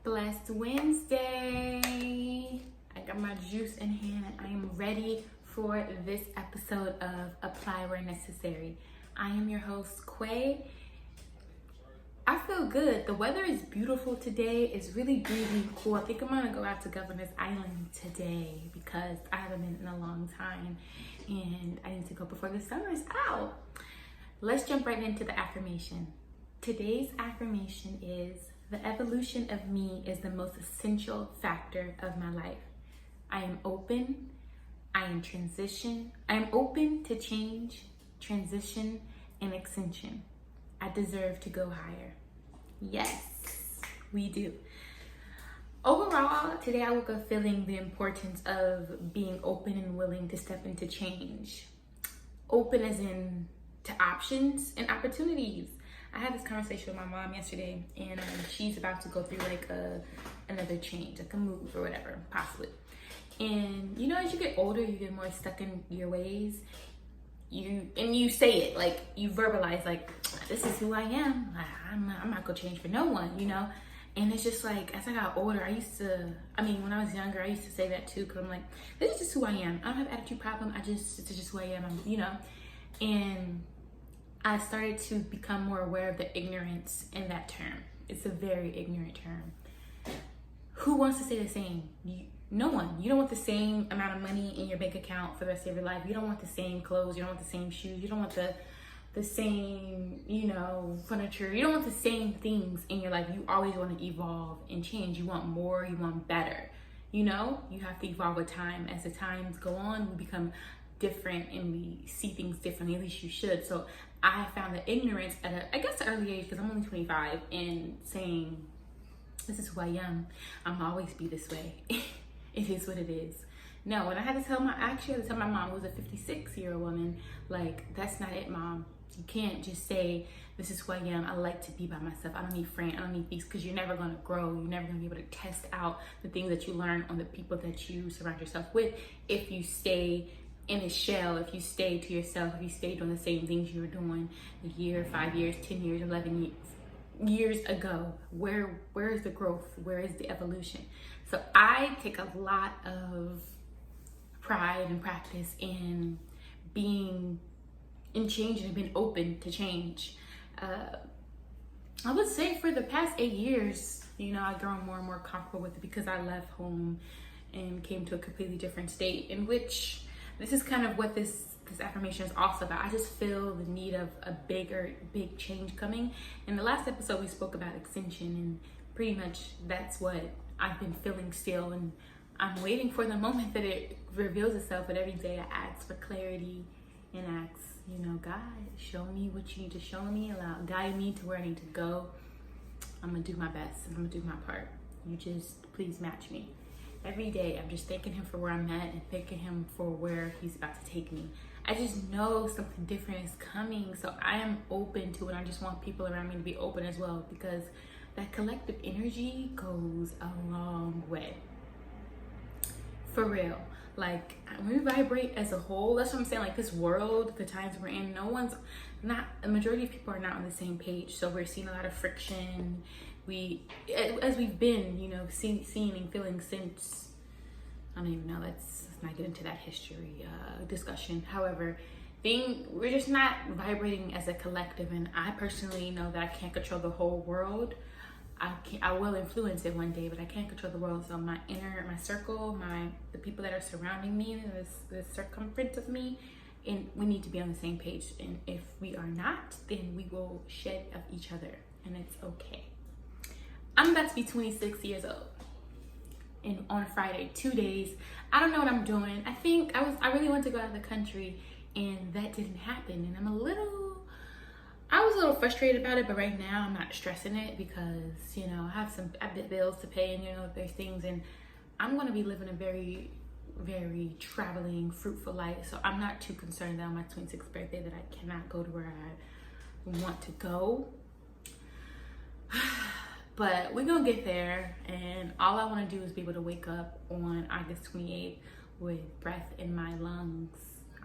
Blessed Wednesday. I got my juice in hand and I am ready for this episode of Apply Where Necessary. I am your host, Quay. I feel good. The weather is beautiful today. It's really breezy, cool. I think I'm gonna go out to Governor's Island today because I haven't been in a long time and I need to go before the summer is out. Let's jump right into the affirmation. Today's affirmation is, the evolution of me is the most essential factor of my life. I am open. I am transition. I am open to change, transition, and extension. I deserve to go higher. Yes, we do. Overall, today I woke up feeling the importance of being open and willing to step into change. Open as in to options and opportunities. I had this conversation with my mom yesterday, and she's about to go through like another change, like a move or whatever, possibly. And you know, as you get older, you get more stuck in your ways. You say it, like you verbalize, like, this is who I am. I'm not gonna change for no one, you know. And it's just like, as I got older, when I was younger, I used to say that too, because I'm like, this is just who I am. I don't have an attitude problem. It's just who I am, you know. And I started to become more aware of the ignorance in that term. It's a very ignorant term. Who wants to stay the same? No one. You don't want the same amount of money in your bank account for the rest of your life. You don't want the same clothes. You don't want the same shoes. You don't want the same, furniture. You don't want the same things in your life. You always want to evolve and change. You want more. You want better. You have to evolve with time. As the times go on, we become different and we see things differently. At least you should. So I found the ignorance at an early age, because I'm only 25, and saying, this is who I am. I'm always be this way. It is what it is. No, and I had to tell my mom, who was a 56-year-old woman, like, that's not it, Mom. You can't just say, this is who I am. I like to be by myself. I don't need friends. I don't need these, because you're never going to grow. You're never going to be able to test out the things that you learn on the people that you surround yourself with if you stay in a shell, if you stay to yourself, if you stay doing the same things you were doing a year, 5 years, 10 years, 11 years ago. Where is the growth? Where is the evolution? So I take a lot of pride and practice in being in change and being open to change. I would say for the past 8 years, I've grown more and more comfortable with it, because I left home and came to a completely different state, in which this is kind of what this affirmation is also about. I just feel the need of a big change coming. In the last episode, we spoke about extension, and pretty much that's what I've been feeling still. And I'm waiting for the moment that it reveals itself. But every day I ask for clarity and ask, God, show me what you need to show me. Guide me to where I need to go. I'm gonna do my best and I'm gonna do my part. You just please match me. Every day, I'm just thanking him for where I'm at and thanking him for where he's about to take me. I just know something different is coming, so I am open to it. I just want people around me to be open as well, because that collective energy goes a long way. For real. Like, when we vibrate as a whole, that's what I'm saying. Like, this world, the times we're in, a majority of people are not on the same page. So we're seeing a lot of friction. As we've been, seeing and feeling since, I don't even know, let's not get into that history discussion. However, we're just not vibrating as a collective, and I personally know that I can't control the whole world. I will influence it one day, but I can't control the world. So my circle, the people that are surrounding me, the circumference of me, and we need to be on the same page. And if we are not, then we will shed of each other, and it's okay. I'm about to be 26 years old, and on Friday, 2 days, I don't know what I'm doing. I really wanted to go out of the country, and that didn't happen. And I was a little frustrated about it, but right now I'm not stressing it, because, I have bills to pay, and, there's things, and I'm going to be living a very, very traveling, fruitful life. So I'm not too concerned that on my 26th birthday that I cannot go to where I want to go. But we're gonna get there, and all I want to do is be able to wake up on August 28th with breath in my lungs,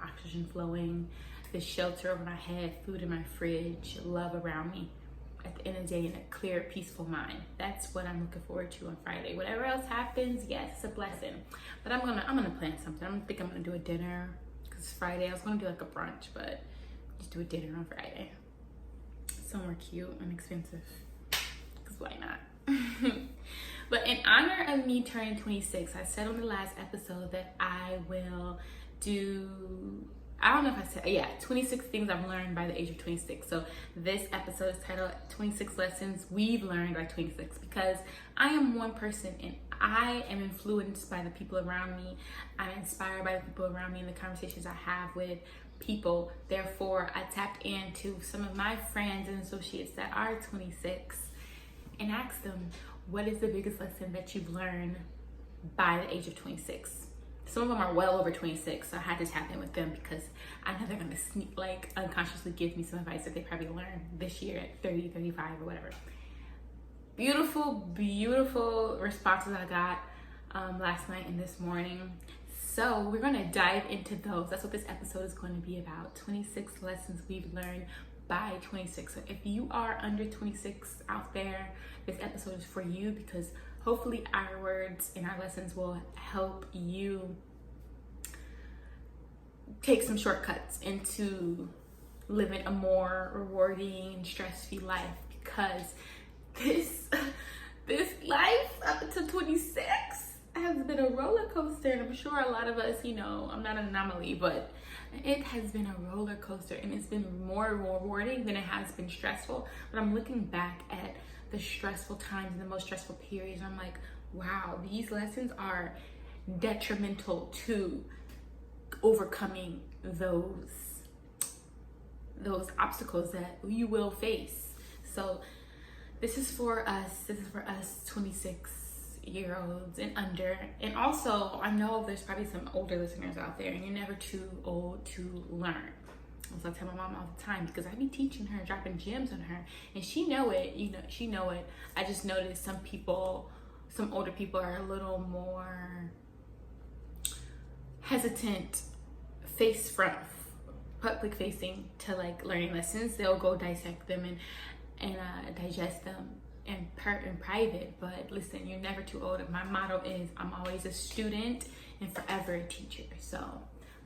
oxygen flowing, the shelter over my head, food in my fridge, love around me. at the end of the day in a clear, peaceful mind. That's what I'm looking forward to on Friday. Whatever else happens, yes, it's a blessing. But I'm gonna plan something. I'm gonna do a dinner, because Friday I was gonna do like a brunch, but just do a dinner on Friday. Somewhere cute and expensive, because why not? But in honor of me turning 26, I said on the last episode that I will do, I don't know if I said, yeah, 26 things I've learned by the age of 26. So this episode is titled 26 Lessons We've Learned by 26, because I am one person and I am influenced by the people around me. I'm inspired by the people around me and the conversations I have with people. Therefore, I tapped into some of my friends and associates that are 26 and asked them, what is the biggest lesson that you've learned by the age of 26? Some of them are well over 26, so I had to tap in with them because I know they're gonna unconsciously give me some advice that they probably learned this year at 30, 35 or whatever. Beautiful, beautiful responses I got last night and this morning. So we're gonna dive into those. That's what this episode is going to be about. 26 lessons we've learned by 26. So if you are under 26 out there, this episode is for you, because hopefully our words and our lessons will help you take some shortcuts into living a more rewarding and stress-free life, because this life up until 26 has been a roller coaster, and I'm sure a lot of us, I'm not an anomaly, but it has been a roller coaster, and it's been more rewarding than it has been stressful. But I'm looking back at the stressful times and the most stressful periods, I'm like, wow, these lessons are detrimental to overcoming those obstacles that you will face. So this is for us 26-year-olds and under. And also, I know there's probably some older listeners out there, and you're never too old to learn. So I tell my mom all the time, because I be teaching her, dropping gems on her, and she know it. She know it. I just noticed some older people are a little more hesitant, public facing to like learning lessons. They'll go dissect them and digest them in private. But listen, you're never too old. My motto is, I'm always a student and forever a teacher. So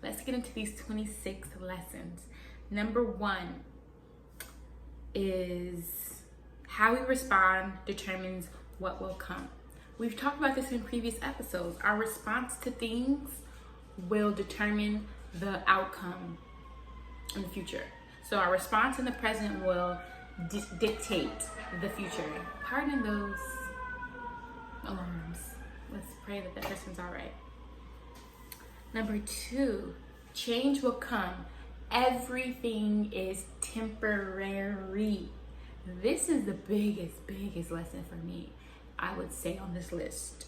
let's get into these 26 lessons. Number 1 is how we respond determines what will come. We've talked about this in previous episodes. Our response to things will determine the outcome in the future. So our response in the present will dictate the future. Pardon those alarms. Let's pray that person's all right. Number 2, change will come. Everything is temporary. This is the biggest lesson for me, I would say, on this list.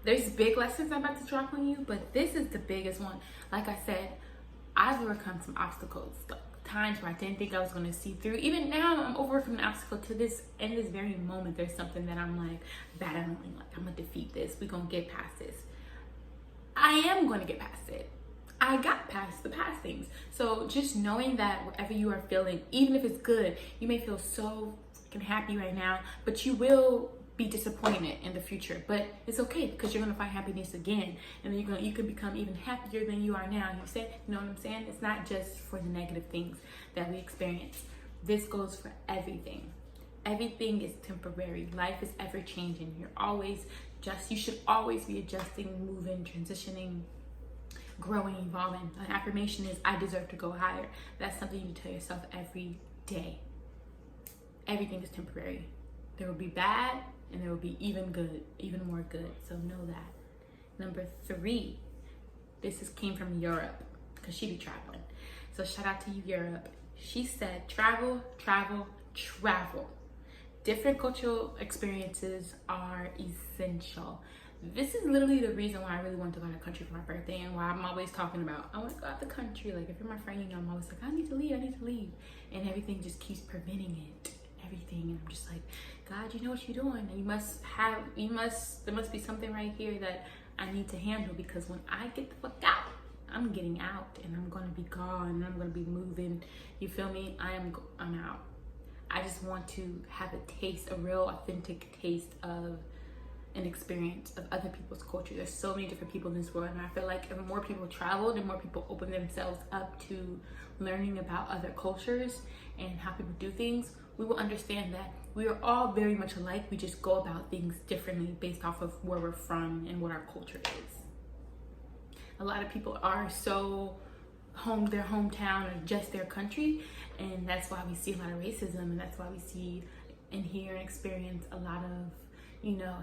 There's big lessons I'm about to drop on you, but this is the biggest one. Like I said, I've overcome some obstacles, times where I didn't think I was going to see through. Even now, I'm overcoming an obstacle to this. In this very moment, there's something that I'm like battling, like I'm going to defeat this. We're going to get past this. I am going to get past it. I got past the past things. So just knowing that whatever you are feeling, even if it's good, you may feel so freaking happy right now, but you will be disappointed in the future. But it's okay, because you're gonna find happiness again, and then you can become even happier than you are now. You know what I'm saying? It's not just for the negative things that we experience. This goes for everything. Everything is temporary. Life is ever changing. You should always be adjusting, moving, transitioning, growing, evolving. An affirmation is, I deserve to go higher. That's something you tell yourself every day. Everything is temporary. There will be bad, and there will be even more good. So know that. Number 3, came from Europe, because she be traveling. So shout out to you, Europe. She said, travel, travel, travel. Different cultural experiences are essential. This is literally the reason why I really want to go out of the country for my birthday, and why I'm always talking about, I want to go out the country. Like, if you're my friend, I'm always like, I need to leave. And everything just keeps preventing it. Everything. And I'm just like, God, you know what you're doing. And there must be something right here that I need to handle, because when I get the fuck out, I'm getting out, and I'm going to be gone, and I'm going to be moving. You feel me? I'm out. I just want to have a real authentic taste of an experience of other people's culture. There's so many different people in this world, and I feel like if more people travel and more people open themselves up to learning about other cultures and how people do things, we will understand that we are all very much alike. We just go about things differently based off of where we're from and what our culture is. A lot of people are so their hometown or just their country, and that's why we see a lot of racism, and that's why we see and hear and experience a lot of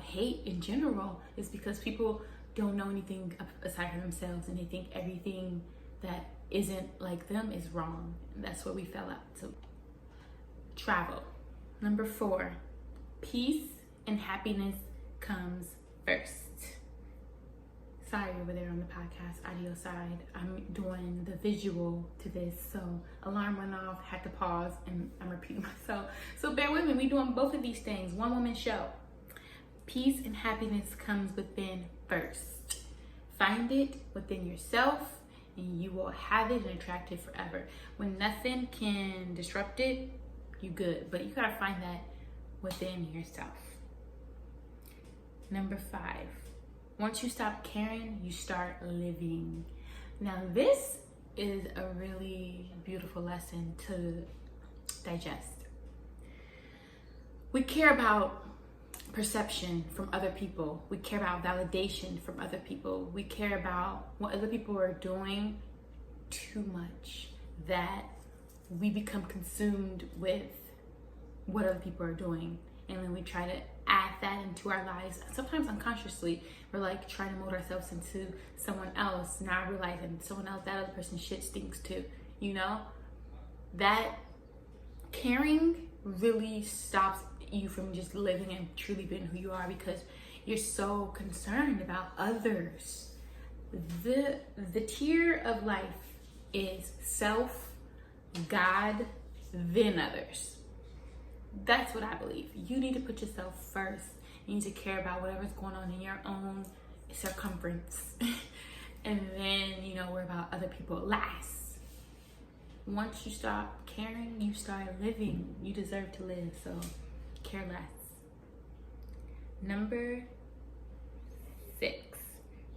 hate in general, is because people don't know anything aside from themselves, and they think everything that isn't like them is wrong. And that's where we fell out. So travel. Number 4, peace and happiness comes first. Sorry over there on the podcast audio side, I'm doing the visual to this, so alarm went off, had to pause, and I'm repeating myself. So bear with me, we doing both of these things, one woman show. Peace and happiness comes within first. Find it within yourself, and you will have it and attract it forever. When nothing can disrupt it, you good, but you gotta find that within yourself. Number 5, once you stop caring, you start living. Now this is a really beautiful lesson to digest. We care about perception from other people. We care about validation from other people. We care about what other people are doing too much, that we become consumed with what other people are doing, and then we try to add that into our lives. Sometimes unconsciously, we're like trying to mold ourselves into someone else, not realizing someone else, that other person's shit stinks too. That caring really stops you from just living and truly being who you are, because you're so concerned about others. The tier of life is self, God, then others. That's what I believe. You need to put yourself first. You need to care about whatever's going on in your own circumference. And then, worry about other people last. Once you stop caring, you start living. You deserve to live, so care less. Number 6,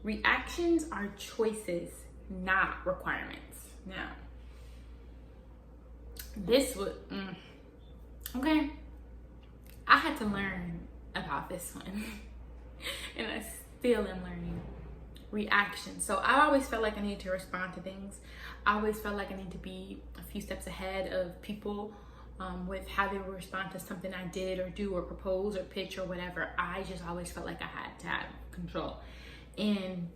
reactions are choices, not requirements. Now, this would, okay, I had to learn about this one, and I still am learning. Reaction. So I always felt like I needed to respond to things. I always felt like I need to be a few steps ahead of people with how they would respond to something I did or do or propose or pitch or whatever. I just always felt like I had to have control. And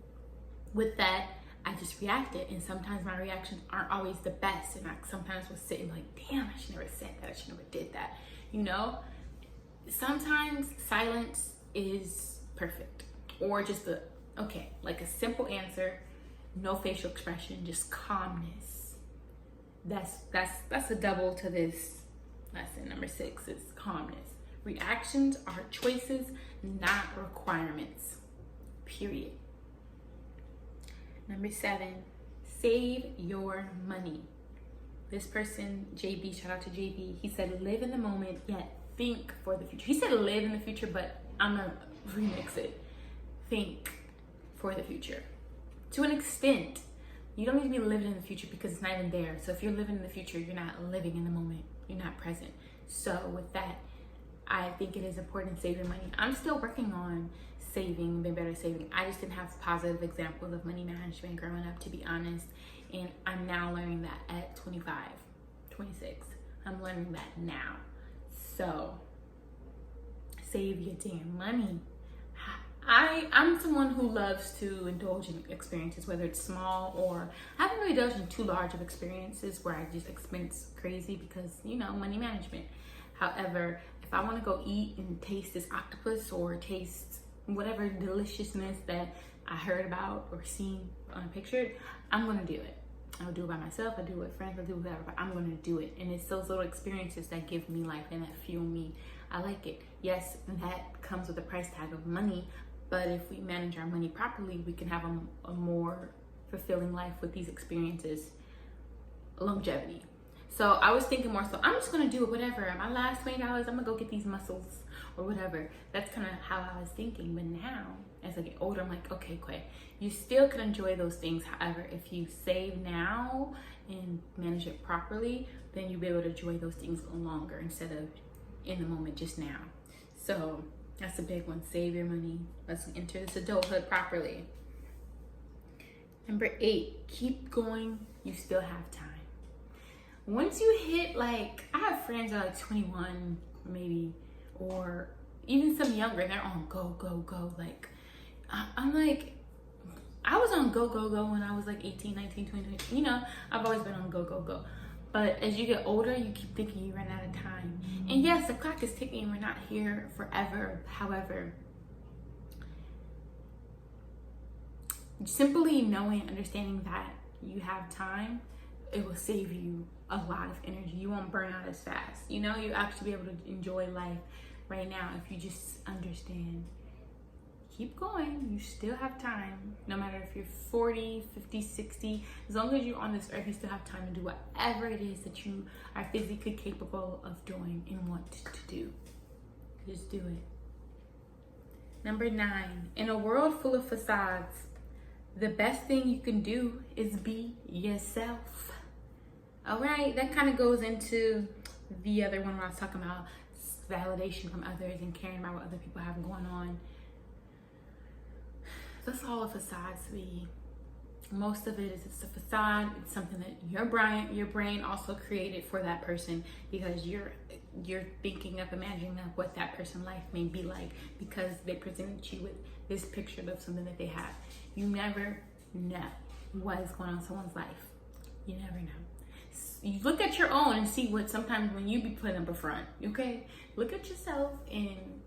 with that, I just reacted. And sometimes my reactions aren't always the best. And I sometimes was sitting like, damn, I should never said that. I should never did that. Sometimes silence is perfect. Or just like a simple answer, no facial expression, just calmness. That's a double to this lesson. Number 6 is calmness. Reactions are choices, not requirements. Period. Number 7, save your money. This person, JB, shout out to JB, he said, live in the moment, yet think for the future. He said live in the future, but I'm gonna remix it. Think for the future. To an extent, you don't need to be living in the future because it's not even there. So if you're living in the future, you're not living in the moment. You're not present. So with that, I think it is important to save your money. I'm still working on saving, being better at saving. I just didn't have positive examples of money management growing up, to be honest. And I'm now learning that at 25, 26. I'm learning that now. So save your damn money. I'm someone who loves to indulge in experiences, whether it's small or I haven't really indulged in too large of experiences where I just expense crazy because, money management. However, if I want to go eat and taste this octopus or taste whatever deliciousness that I heard about or seen on pictured, I'm going to do it. I'll do it by myself, I'll do it with friends, I'll do it with whatever, but I'm going to do it. And it's those little experiences that give me life and that fuel me. I like it. Yes, that comes with a price tag of money, but if we manage our money properly, we can have a more fulfilling life with these experiences. Longevity. So I was thinking more so, I'm just gonna do it, whatever. My last $20, I'm gonna go get these muscles or whatever. That's kind of how I was thinking. But now, as I get older, I'm like, okay, Quay, you still can enjoy those things. However, if you save now and manage it properly, then you'll be able to enjoy those things a little longer instead of in the moment just now. So that's a big one. Save your money. Let's enter this adulthood properly. Number 8, keep going. You still have time. Once you hit, like, I have friends that are like 21 maybe, or even some younger, they're on go, go, go. Like, I'm like, I was on go, go, go when I was like 18, 19, 20, 20. You know, I've always been on go, go, go. But as you get older, you keep thinking you run out of time. And yes, the clock is ticking. We're not here forever. However, simply knowing, understanding that you have time, it will save you a lot of energy. You won't burn out as fast. You know, you actually be able to enjoy life right now if you just understand. Keep going. You still have time. No matter if you're 40, 50, 60, as long as you're on this earth, you still have time to do whatever it is that you are physically capable of doing and want to do. Just do it. Number 9, in a world full of facades, the best thing you can do is be yourself. All right, that kind of goes into the other one where I was talking about validation from others and caring about what other people have going on. That's all a facade to be. Most of it is it's a facade. It's something that your brain also created for that person, because you're thinking of, imagining of what that person's life may be like, because they presented you with this picture of something that they have. You never know what is going on in someone's life. You never know. You look at your own and see what sometimes when you be put up in front, okay? Look at yourself and,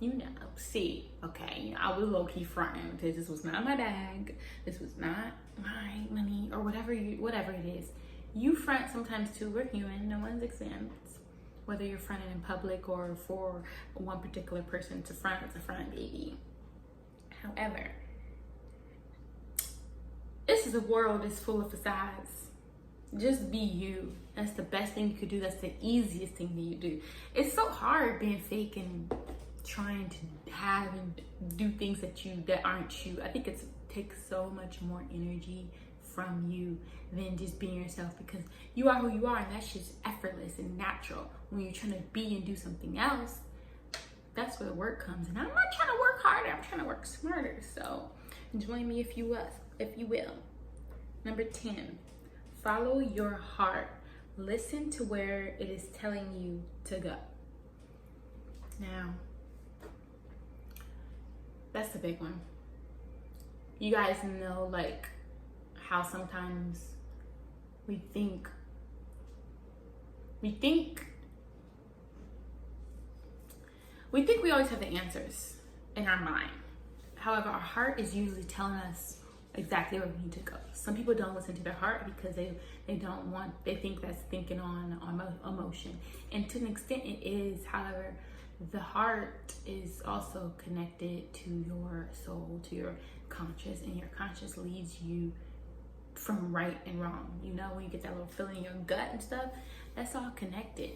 you know, see, okay, you know, I was low-key fronting because this was not my bag. This was not my money or whatever it is. You front sometimes too. We're human. No one's exempt. Whether you're fronting in public or for one particular person to front, it's a front, baby. However, this is a world that's full of facades. Just be you. That's the best thing you could do. That's the easiest thing that you do. It's so hard being fake and trying to have and do things that aren't you. I think it takes so much more energy from you than just being yourself, because you are who you are, and that's just effortless and natural. When you're trying to be and do something else, that's where the work comes. And I'm not trying to work harder, I'm trying to work smarter. So join me if you will. Number 10, follow your heart. Listen to where it is telling you to go. Now, that's the big one. You guys know, like, how sometimes we think we always have the answers in our mind. However, our heart is usually telling us exactly where we need to go. Some people don't listen to their heart because they think that's thinking on emotion. And to an extent it is. However, the heart is also connected to your soul, to your conscious, and your conscious leads you from right and wrong. You know, when you get that little feeling in your gut and stuff, that's all connected.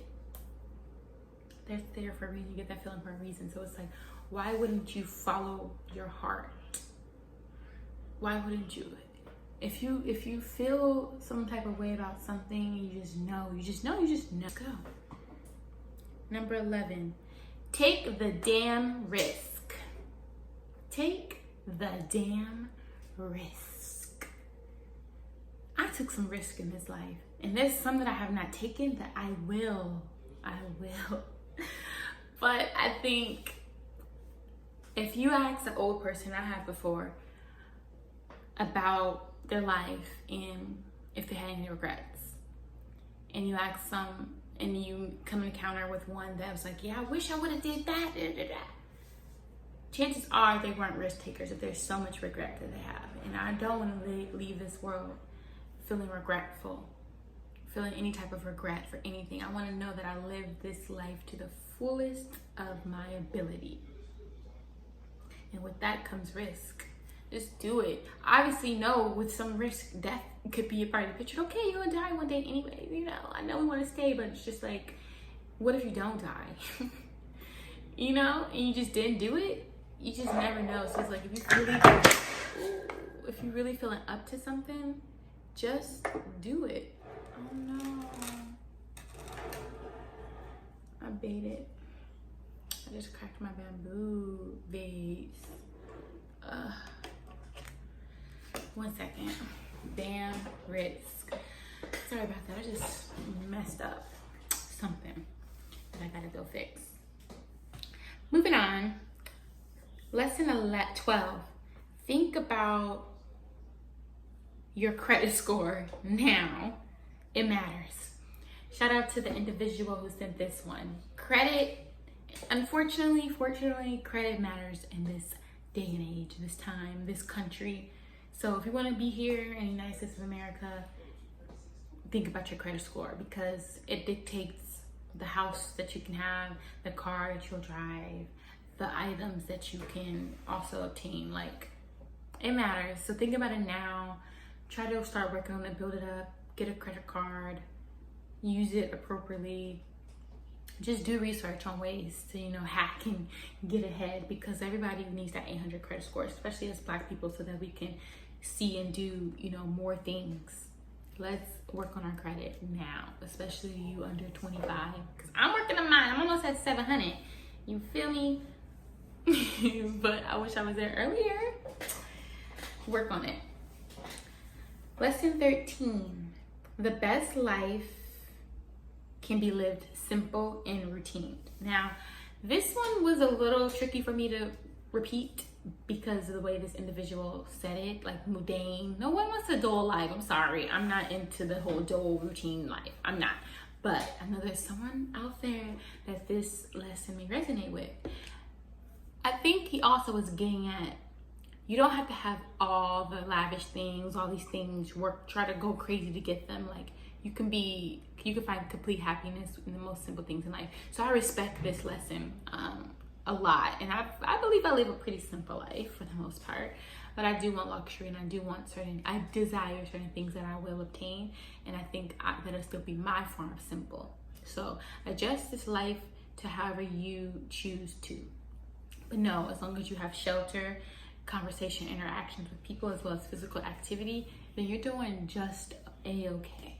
They're there for a reason. You get that feeling for a reason. So it's like, why wouldn't you follow your heart? Why wouldn't you? If you feel some type of way about something, you just know. Go. Number 11, take the damn risk. Take the damn risk. I took some risk in this life, and there's some that I have not taken that I will. But I think if you ask an old person, I have before, about their life and if they had any regrets, and you ask some, and you come encounter with one that was like, yeah, I wish I would have did that, chances are they weren't risk takers if there's so much regret that they have. And I don't want to leave this world feeling regretful, feeling any type of regret for anything. I want to know that I lived this life to the fullest of my ability. And with that comes risk. Just do it. Obviously, no, with some risk, death could be a part of the picture. Okay, you're gonna die one day anyway. You know, I know we want to stay, but it's just like, what if you don't die? You know, and you just didn't do it. You just never know. So it's like, if you really feeling up to something, just do it. Oh no, I baited. I just cracked my bamboo vase. 1 second. Damn risk. Sorry about that. I just messed up something that I gotta go fix. Moving on. Lesson 12. Think about your credit score now. It matters. Shout out to the individual who sent this one. Credit, unfortunately, fortunately, credit matters in this day and age, this time, this country. So if you want to be here in the United States of America, think about your credit score, because it dictates the house that you can have, the car that you'll drive, the items that you can also obtain. Like, it matters. So think about it now. Try to start working on it, build it up, get a credit card, use it appropriately. Just do research on ways to, you know, hack and get ahead, because everybody needs that 800 credit score, especially as Black people, so that we can see and do, you know, more things. Let's work on our credit now, especially you under 25, because I'm working on mine. I'm almost at 700. You feel me? But I wish I was there earlier. Work on it. Lesson 13. The best life can be lived simple and routine. Now, this one was a little tricky for me to repeat because of the way this individual said it, like mundane. No one wants a dull life. I'm sorry. I'm not into the whole dull routine life. I'm not. But I know there's someone out there that this lesson may resonate with. I think he also was getting at, you don't have to have all the lavish things, all these things, try to go crazy to get them. Like, you can find complete happiness in the most simple things in life. So I respect this lesson a lot. And I believe I live a pretty simple life for the most part. But I do want luxury, and I desire certain things that I will obtain. And I think that'll still be my form of simple. So adjust this life to however you choose to. But no, as long as you have shelter, conversation, interactions with people, as well as physical activity, then you're doing just a-okay.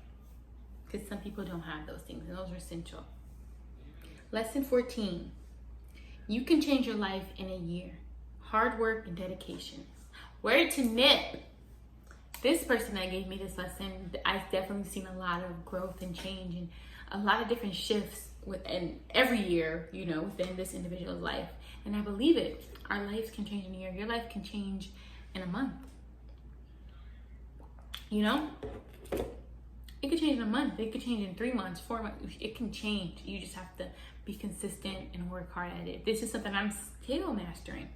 Because some people don't have those things, and those are essential. Lesson 14. You can change your life in a year. Hard work and dedication. Word to Nip. This person that gave me this lesson, I've definitely seen a lot of growth and change and a lot of different shifts within every year, you know, within this individual's life. And I believe it. Our lives can change in a year. Your life can change in a month. You know? It could change in a month. It could change in 3 months, 4 months. It can change. You just have to be consistent and work hard at it. This is something I'm still mastering.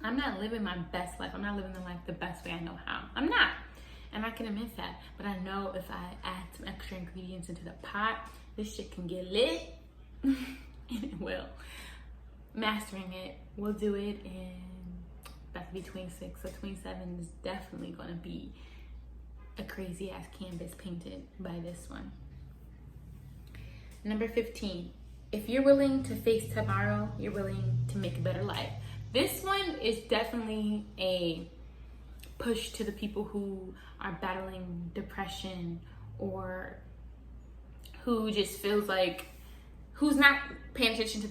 I'm not living my best life. I'm not living the life the best way I know how. I'm not. And I can admit that. But I know if I add some extra ingredients into the pot, this shit can get lit. And it will. Mastering it, we'll do it in, about to be 26, so 27 is definitely going to be a crazy ass canvas painted by this one. Number 15, if you're willing to face tomorrow, you're willing to make a better life. This one is definitely a push to the people who are battling depression, or who just feels like, who's not paying attention to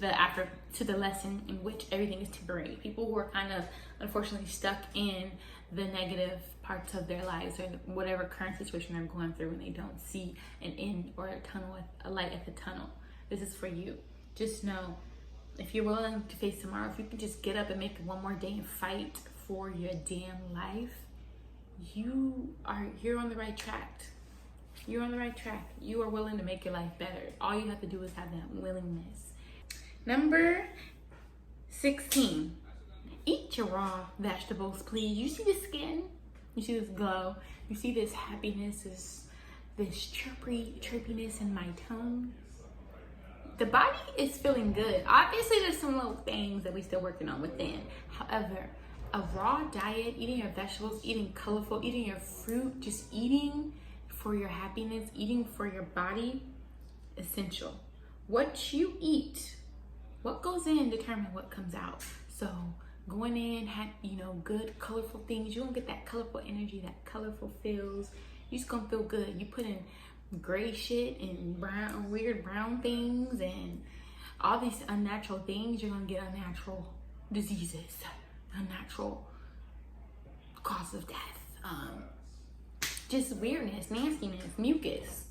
the lesson in which everything is temporary. People who are kind of unfortunately stuck in the negative parts of their lives, or whatever current situation they're going through, and they don't see an end or a light at the tunnel. This is for you. Just know, if you're willing to face tomorrow, if you can just get up and make it one more day and fight for your damn life, you're on the right track. You're on the right track. You are willing to make your life better. All you have to do is have that willingness. Number 16. Eat your raw vegetables, please. You see the skin? You see this glow? You see this happiness, this chirpiness in my tone? The body is feeling good. Obviously, there's some little things that we're still working on within. However, a raw diet, eating your vegetables, eating colorful, eating your fruit, just eating for your happiness, eating for your body, essential. What you eat, what goes in determine what comes out. So going in, good colorful things, you're gonna get that colorful energy, that colorful feels. You're just gonna feel good. You put in gray shit and brown, weird brown things and all these unnatural things, you're gonna get unnatural diseases, unnatural cause of death, just weirdness, nastiness, mucus.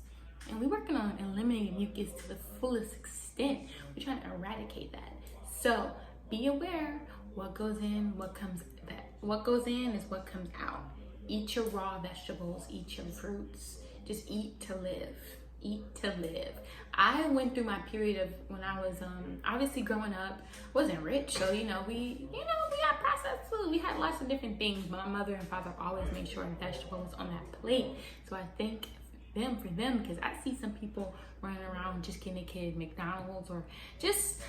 And we're working on eliminating mucus to the fullest extent. We're trying to eradicate that. So be aware what goes in, what goes in is what comes out. Eat your raw vegetables, eat your fruits. Just eat to live. Eat to live. I went through my period of when I was obviously growing up, wasn't rich, so we had processed food. We had lots of different things. My mother and father always made sure the vegetables on that plate. So I thank them for them, because I see some people running around just getting a kid McDonald's or just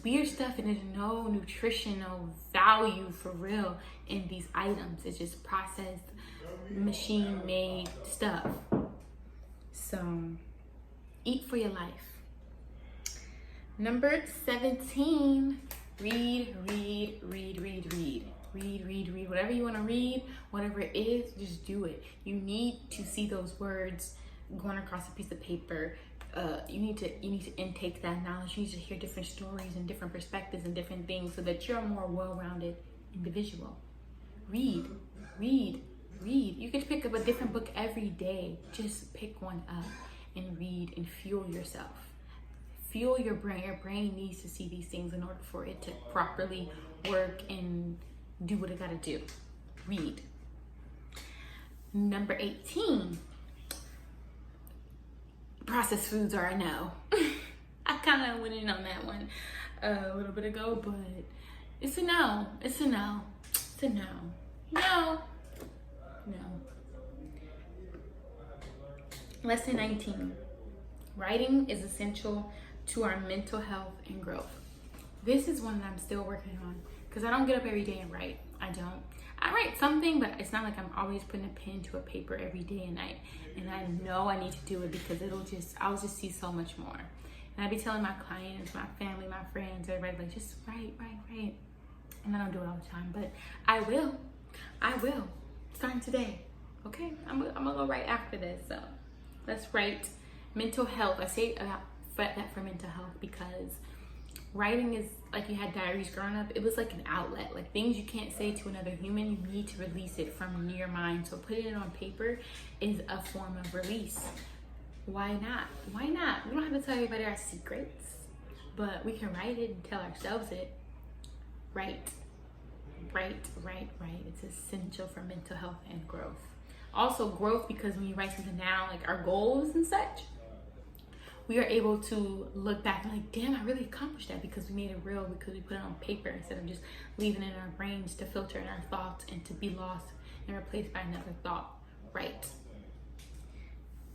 weird stuff, and there's no nutritional value for real in these items. It's just processed, machine-made stuff. So eat for your life. Number 17, read. Read. Whatever you want to read, whatever it is, just do it. You need to see those words going across a piece of paper. You need to intake that knowledge. You need to hear different stories and different perspectives and different things so that you're a more well-rounded individual. Read. You can pick up a different book every day. Just pick one up and read and fuel yourself. Fuel your brain. Your brain needs to see these things in order for it to properly work and do what it gotta do. Read. Number 18. Processed foods are a no. I kind of went in on that one a little bit ago, but it's a no. No. Lesson 19. Writing is essential to our mental health and growth. This is one that I'm still working on, because I don't get up every day and write. I write something, but it's not like I'm always putting a pen to a paper every day and night. And I know I need to do it because I'll just see so much more. And I be telling my clients, my family, my friends, everybody, like, just write. And I don't do it all the time, but I will. Starting today. Okay, I'm gonna go right after this. So let's write. Mental health. I say that for mental health because writing is like, you had diaries growing up. It was like an outlet, like things you can't say to another human. You need to release it from your mind. So putting it on paper is a form of release. Why not? We don't have to tell everybody our secrets, but we can write it and tell ourselves it. Write. It's essential for mental health and growth. Also growth, because when you write something down, like our goals and such, we are able to look back and like, damn, I really accomplished that because we made it real, because we put it on paper instead of just leaving it in our brains to filter in our thoughts and to be lost and replaced by another thought. Right.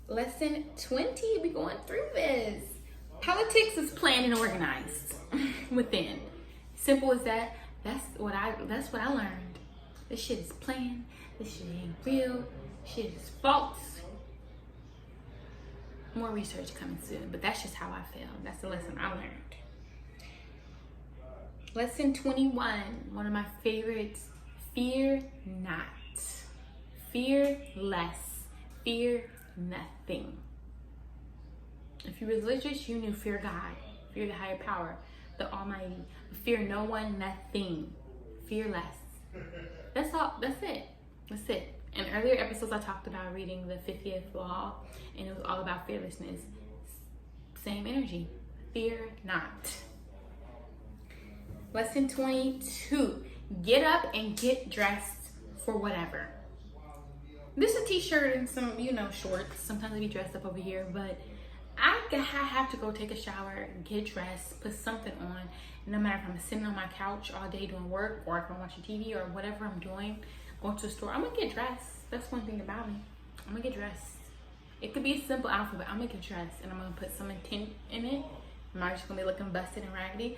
Lesson 20, we going through this. Politics is planned and organized within. Simple as that. That's what I learned. This shit is planned. This shit ain't real. Shit is false. More research coming soon, but that's just how I feel. That's the lesson I learned. Lesson 21, one of my favorites. Fear not. Fear less. Fear nothing. If you're religious, you knew fear God. Fear the higher power, the Almighty. Fear no one, nothing. Fear less. That's all. That's it. In earlier episodes, I talked about reading the 50th law, and it was all about fearlessness. Same energy. Fear not. Lesson 22. Get up and get dressed for whatever. This is a t-shirt and some, shorts. Sometimes I be dressed up over here, but I have to go take a shower, get dressed, put something on. No matter if I'm sitting on my couch all day doing work, or if I'm watching TV or whatever I'm doing, going to the store, I'm gonna get dressed. That's one thing about me. I'm gonna get dressed. It could be a simple outfit, but I'm gonna get dressed and I'm gonna put some intent in it. I'm not just gonna be looking busted and raggedy.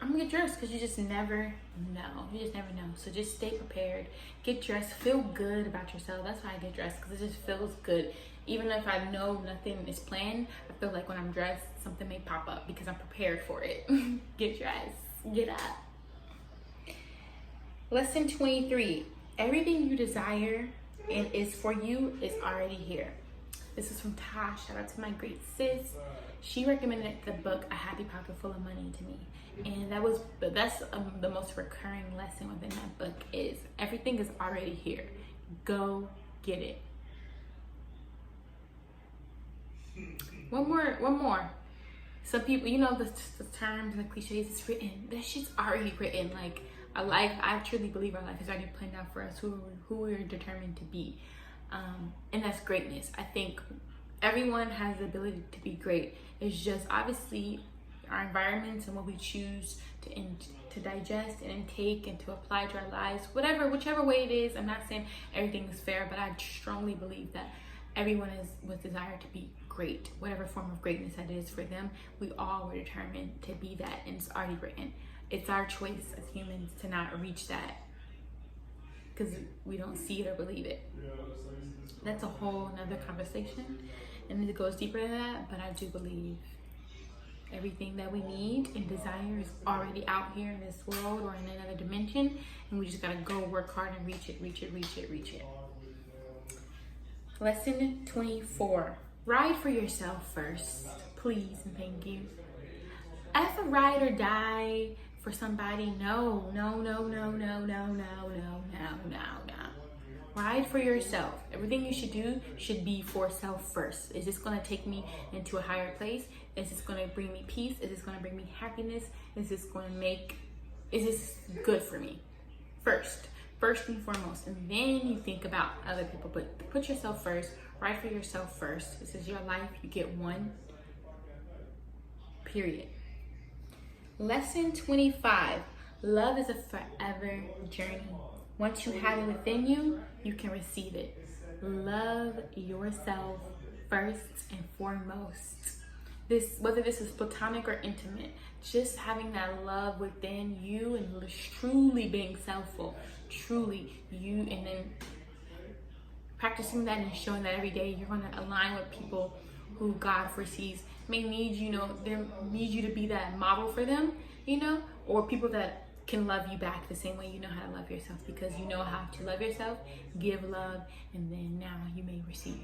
I'm gonna get dressed because you just never know. You just never know. So just stay prepared. Get dressed. Feel good about yourself. That's why I get dressed, because it just feels good. Even if I know nothing is planned, I feel like when I'm dressed, something may pop up because I'm prepared for it. Get dressed. Get up. Lesson 23. Everything you desire and is for you is already here. This is from Tosh. Shout out to my great sis. She recommended the book A Happy Pocket Full of Money to me, and that's the most recurring lesson within that book is everything is already here. Go get it. One more. Some people, you know, the terms and the cliches, it's written. That shit's already written. Like a life, I truly believe our life is already planned out for us, who we're determined to be, and that's greatness. I think everyone has the ability to be great. It's just obviously our environments and what we choose to digest and intake and to apply to our lives, whichever way it is. I'm not saying everything is fair, but I strongly believe that everyone was desired to be great, whatever form of greatness that is for them. We all were determined to be that, and it's already written. It's our choice as humans to not reach that because we don't see it or believe it. That's a whole nother conversation, and it goes deeper than that, but I do believe everything that we need and desire is already out here in this world or in another dimension, and we just gotta go work hard and reach it. Lesson 24. Ride for yourself first, please and thank you. F a ride or die for somebody. No. Ride for yourself. Everything you should do should be for self first. Is this gonna take me into a higher place? Is this gonna bring me peace? Is this gonna bring me happiness? Is this good for me? First and foremost, and then you think about other people, but put yourself first. Ride for yourself first. This is your life. You get one. Period. Lesson 25. Love is a forever journey. Once you have it within you, you can receive it. Love yourself first and foremost. Whether this is platonic or intimate, just having that love within you and truly being selfful, truly you, and then practicing that and showing that every day. You're going to align with people who God foresees may need you to be that model for them, or people that can love you back the same way you know how to love yourself, because you know how to love yourself, give love, and then now you may receive.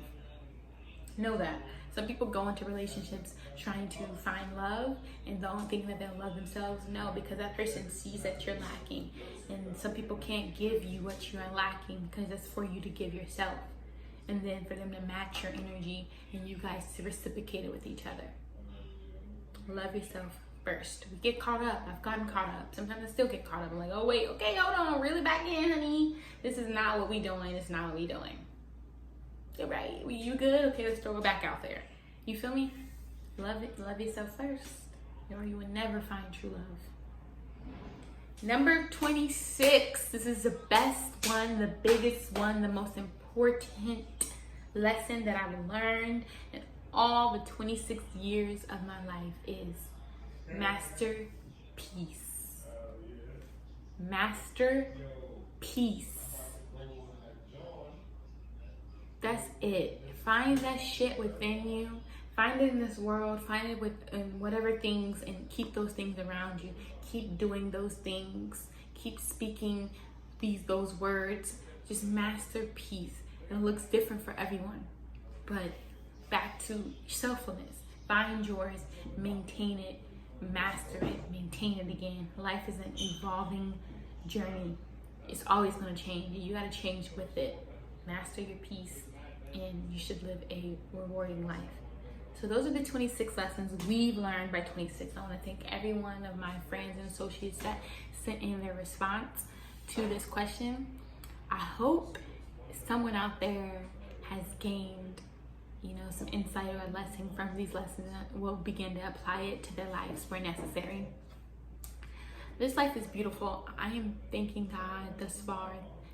Know that. Some people go into relationships trying to find love and don't think that they'll love themselves. No, because that person sees that you're lacking. And some people can't give you what you're lacking because it's for you to give yourself. And then for them to match your energy and you guys to reciprocate it with each other. Love yourself first. We get caught up. I've gotten caught up. Sometimes I still get caught up. I'm like, oh wait, okay, hold on, reel it back in, honey. This is not what we doing. It's not what we doing. All right, you good? Okay, let's throw it back out there. You feel me? Love yourself first, or you will never find true love. Number 26. This is the best one, the biggest one, the most important lesson that I've learned in all the 26 years of my life is master peace. Master peace. That's it. Find that shit within you. Find it in this world. Find it in whatever things, and keep those things around you. Keep doing those things. Keep speaking those words. Just master peace. It looks different for everyone, but back to selffulness. Find yours. Maintain it. Master it. Maintain it again. Life is an evolving journey. It's always going to change. You got to change with it. Master your peace, and you should live a rewarding life. So those are the 26 lessons we've learned by 26. I want to thank every one of my friends and associates that sent in their response to this question. I hope someone out there has gained, some insight or a lesson from these lessons and will begin to apply it to their lives where necessary. This life is beautiful. I am thanking God thus far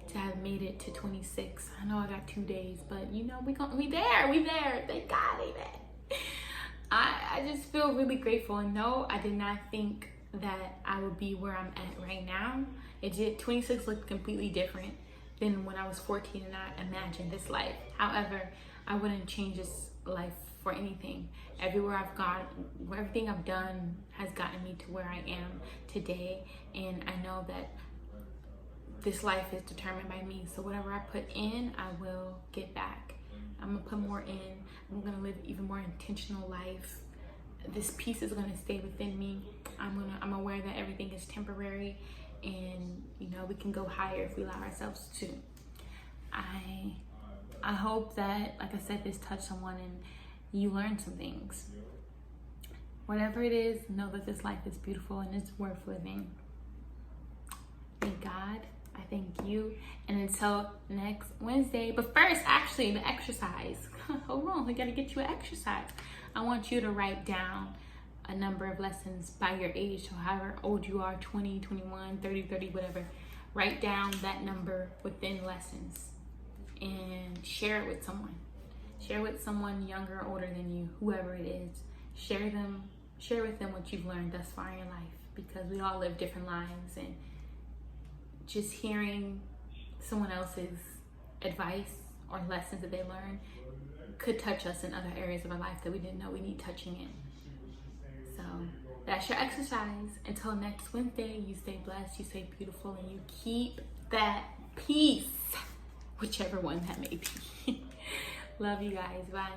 to have made it to 26. I know I got 2 days, but we there. Thank God, amen. I just feel really grateful, and no, I did not think that I would be where I'm at right now. 26 looked completely different than when I was 14 and I imagined this life. However, I wouldn't change this life for anything. Everywhere I've gone, everything I've done has gotten me to where I am today. And I know that this life is determined by me. So whatever I put in, I will get back. I'm gonna put more in. I'm gonna live even more intentional life. This peace is gonna stay within me. I'm aware that everything is temporary, and you know, we can go higher if we allow ourselves to. I hope that, like I said, this touched someone and you learned some things. Whatever it is, know that this life is beautiful and it's worth living. Thank God. I thank you. And until next Wednesday. But first, actually, the exercise. Hold on, we gotta get you an exercise. I want you to write down a number of lessons by your age. So however old you are, 20, 21, 30, whatever. Write down that number within lessons and share it with someone. Share with someone younger or older than you, whoever it is. Share with them what you've learned thus far in your life, because we all live different lives, and just hearing someone else's advice or lessons that they learned could touch us in other areas of our life that we didn't know we need touching in. So that's your exercise. Until next Wednesday, you stay blessed, you stay beautiful, and you keep that peace, whichever one that may be. Love you guys. Bye.